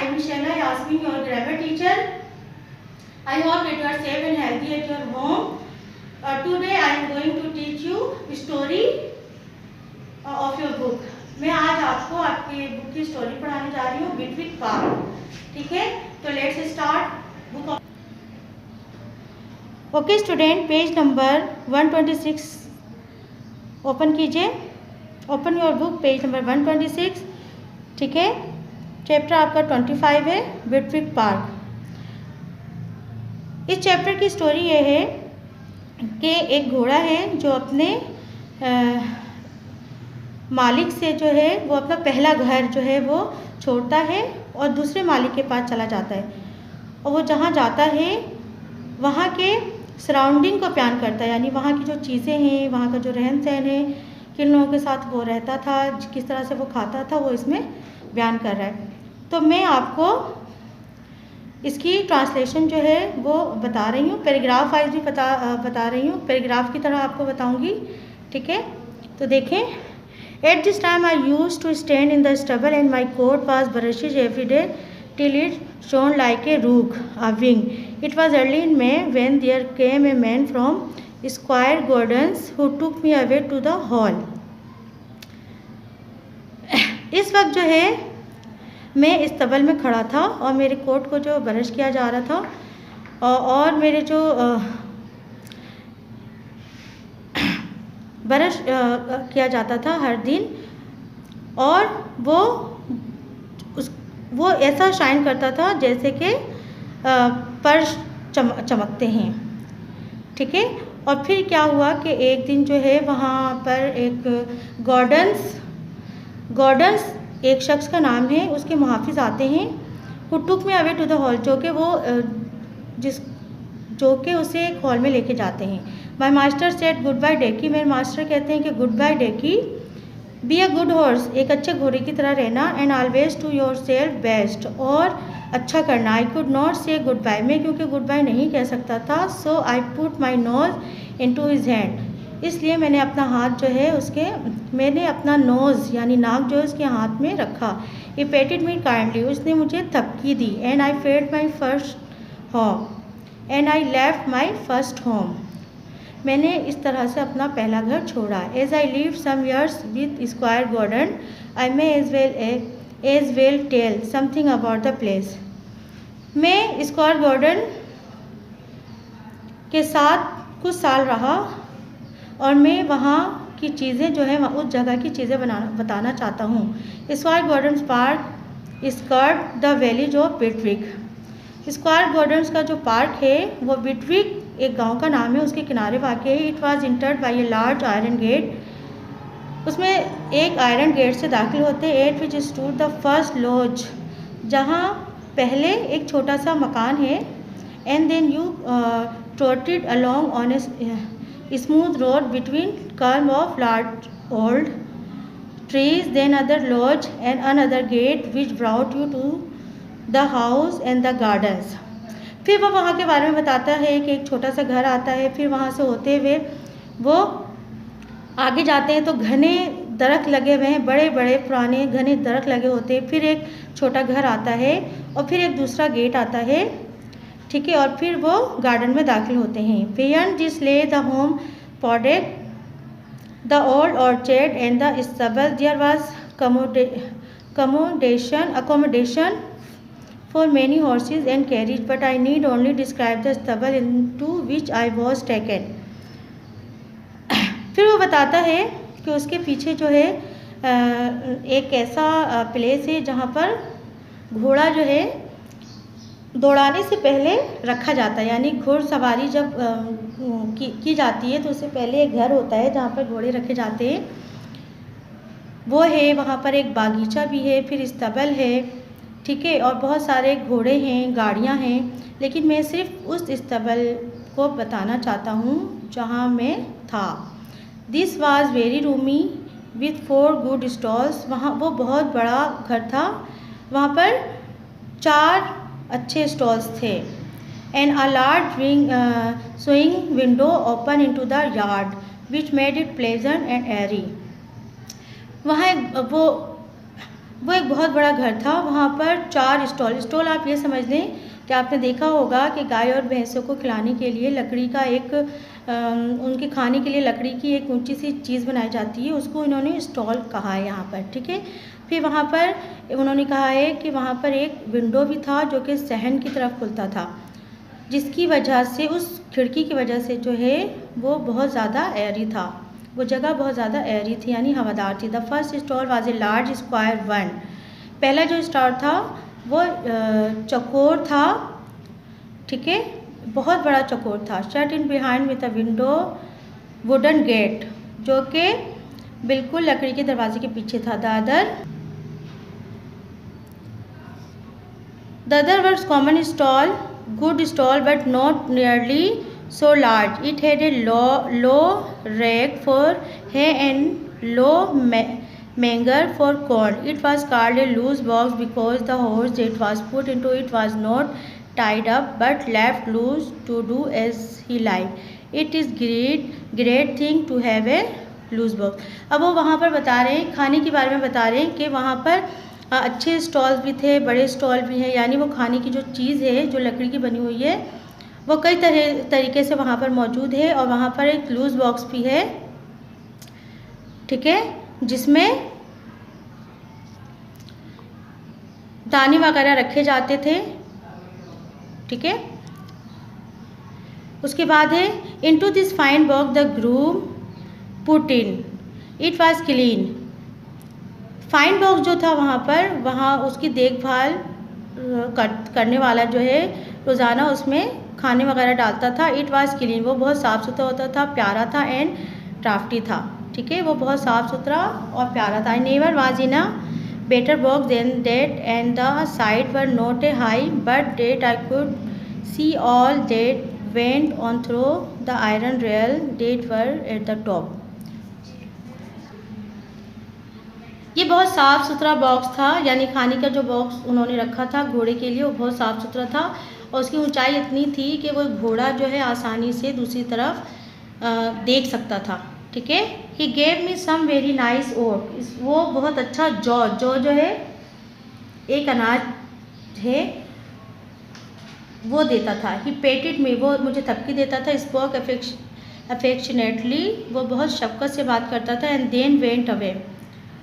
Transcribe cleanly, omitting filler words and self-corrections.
I am Michelle Yasmin, your grammar teacher. I hope that you are safe and healthy at your home. Today I am going to teach you story of your book. मैं आज आपको आपकी book की story पढ़ाने जा रही हूँ, बिटवीक park. ठीक है, तो let's start book. Okay student, page number 126 open कीजिए. Open your book, page number 126. ठीक है, चैप्टर आपका 25 है, बिटवीक पार्क. इस चैप्टर की स्टोरी ये है कि एक घोड़ा है जो अपने मालिक से जो है वो अपना पहला घर जो है वो छोड़ता है और दूसरे मालिक के पास चला जाता है. और वो जहाँ जाता है वहाँ के सराउंडिंग को प्यार करता है, यानी वहाँ की जो चीज़ें हैं, वहाँ का जो रहन सहन है, किन लोगों के साथ वो रहता था, किस तरह से वो खाता था, वो इसमें बयान कर रहा है. तो मैं आपको इसकी ट्रांसलेशन जो है वो बता रही हूँ, पैराग्राफ वाइज भी बता रही हूँ, पैराग्राफ की तरह आपको बताऊँगी. ठीक है, तो देखें. At this time I used to stand in the stubble and my coat pass brushes every day till it shone like a rook, a wing. It was early in May when there came a man from Squire Gordon's who took me away to the hall. इस वक्त जो है मैं इस तबल में खड़ा था और मेरे कोट को जो ब्रश किया जा रहा था और मेरे जो ब्रश किया जाता था हर दिन, और वो ऐसा शाइन करता था जैसे कि पर्स चमकते हैं. ठीक है, और फिर क्या हुआ कि एक दिन जो है वहाँ पर एक गॉर्डन्स एक शख्स का नाम है, उसके मुहाफिज आते हैं. Who took me away to the hall, जो कि उसे एक हॉल में लेके जाते हैं. My master said good bye Darkie, मेरे मास्टर कहते हैं कि good bye Darkie. Be a good horse, एक अच्छे घोड़े की तरह रहना. And always to your self best, और अच्छा करना. I could not say good bye, मैं क्योंकि गुड बाय नहीं कह सकता था. So I put my nose in to his hand, इसलिए मैंने अपना हाथ जो है मैंने अपना नोज़ यानी नाक जो है उसके हाथ में रखा. ही पेटेड मी काइंडली, उसने मुझे थपकी दी. And I failed my first home and I left my first home, मैंने इस तरह से अपना पहला घर छोड़ा. As I live some years with Squire Gordon I may as well tell something about the place. मैं स्क्वायर गॉर्डन के साथ कुछ साल रहा और मैं वहाँ की चीज़ें जो है उस जगह की चीज़ें बताना चाहता हूँ. Squire Gordon's park skirt the valleys of Birtwick. Squire Gordon's का जो पार्क है वो बिटवीक एक गांव का नाम है, उसके किनारे वाक़ है. It was entered by a large iron gate, उसमें एक आयरन गेट से दाखिल होते. At which stood the first lodge, जहाँ पहले एक छोटा सा मकान है. And then you trotted along on a smooth road between curve of large old trees. Then other lodge and another gate which brought you to the house and the gardens. फिर वो वहाँ के बारे में बताता है कि एक छोटा सा घर आता है. फिर वहाँ से होते हुए वो आगे जाते हैं तो घने दरख्त लगे हुए हैं, बड़े बड़े पुराने घने दरख्त लगे होते हैं. फिर एक छोटा घर आता है और फिर एक दूसरा गेट आता है. ठीक है, और फिर वो गार्डन में दाखिल होते हैं. Beyond this lay the home paddock the old orchard and the stubble. There was accommodation for many horses and carriage, but I need only describe the stable into which I was taken. फिर वो बताता है कि उसके पीछे जो है एक ऐसा प्लेस है जहाँ पर घोड़ा जो है दौड़ाने से पहले रखा जाता है, यानी घुड़सवारी जब की जाती है तो उससे पहले एक घर होता है जहाँ पर घोड़े रखे जाते हैं, वो है. वहाँ पर एक बागीचा भी है, फिर स्तबल है. ठीक है, और बहुत सारे घोड़े हैं, गाड़ियाँ हैं. लेकिन मैं सिर्फ उस स्तबल को बताना चाहता हूँ जहाँ मैं था. This was very Rumi with 4 good stalls, वहाँ वो बहुत बड़ा घर था, वहाँ पर 4 अच्छे स्टॉल्स थे. And a large swing window open into the yard which made it pleasant and airy. वहाँ वो वो एक बहुत बड़ा घर था, वहाँ पर 4 स्टॉल आप ये समझ लें कि आपने देखा होगा कि गाय और भैंसों को खिलाने के लिए लकड़ी का एक उनके खाने के लिए लकड़ी की एक ऊंची सी चीज़ बनाई जाती है, उसको इन्होंने स्टॉल कहा है यहाँ पर, ठीक है। फिर वहाँ पर उन्होंने कहा है कि वहाँ पर एक विंडो भी था जो कि सहन की तरफ खुलता था, जिसकी वजह से उस खिड़की की वजह से जो है वो बहुत ज़्यादा एयरी था, वो जगह बहुत ज़्यादा एयरी थी यानी हवादार थी। The first stall was a large square one. पहला जो स्टॉल था वो चौकोर था, ठीक है, बहुत बड़ा चौकोर था। Shut in behind with a window wooden gate, जो कि बिल्कुल लकड़ी के दरवाजे के पीछे था। The other was common stall, good stall but not nearly so large. It had a low rack for hay and low manger for corn. It was called a loose box because the horse that was put into it was not tied up but left loose to do as he liked. It is great thing to have a loose box. अब वो वहाँ पर बता रहे हैं, खाने के बारे में बता रहे हैं कि वहाँ पर अच्छे स्टॉल्स भी थे, बड़े स्टॉल भी हैं, यानी वो खाने की जो चीज़ है जो लकड़ी की बनी हुई है वो कई तरीके से वहाँ पर मौजूद है। और वहाँ पर एक लूज बॉक्स भी है, ठीक है, जिसमें दाने वगैरह रखे जाते थे, ठीक है। उसके बाद है into this fine box the groom put in, it was clean. Fine box जो था वहाँ उसकी देखभाल करने वाला जो है रोज़ाना उसमें खाने वगैरह डालता था। इट वाज क्लीन, वो बहुत साफ़ सुथरा होता था, प्यारा था, एंड ड्राफ्टी था, ठीक है, वो बहुत साफ़ सुथरा और प्यारा था। Never was in a better box than that and the side were not a high but that I could see all that went on through the iron rail that were at the top. ये बहुत साफ़ सुथरा box था, यानी खाने का जो box उन्होंने रखा था घोड़े के लिए वो बहुत साफ़ सुथरा था और उसकी ऊंचाई इतनी थी कि वो घोड़ा जो है आसानी से दूसरी तरफ देख सकता था, ठीक है। He gave me some very nice oat, वो बहुत अच्छा जौ जो है एक अनाज है वो देता था। ही पेटेड मी, वो मुझे थपकी देता था। स्पोक अफेक्शनेटली, वो बहुत शफ़क़त से बात करता था। And then went away,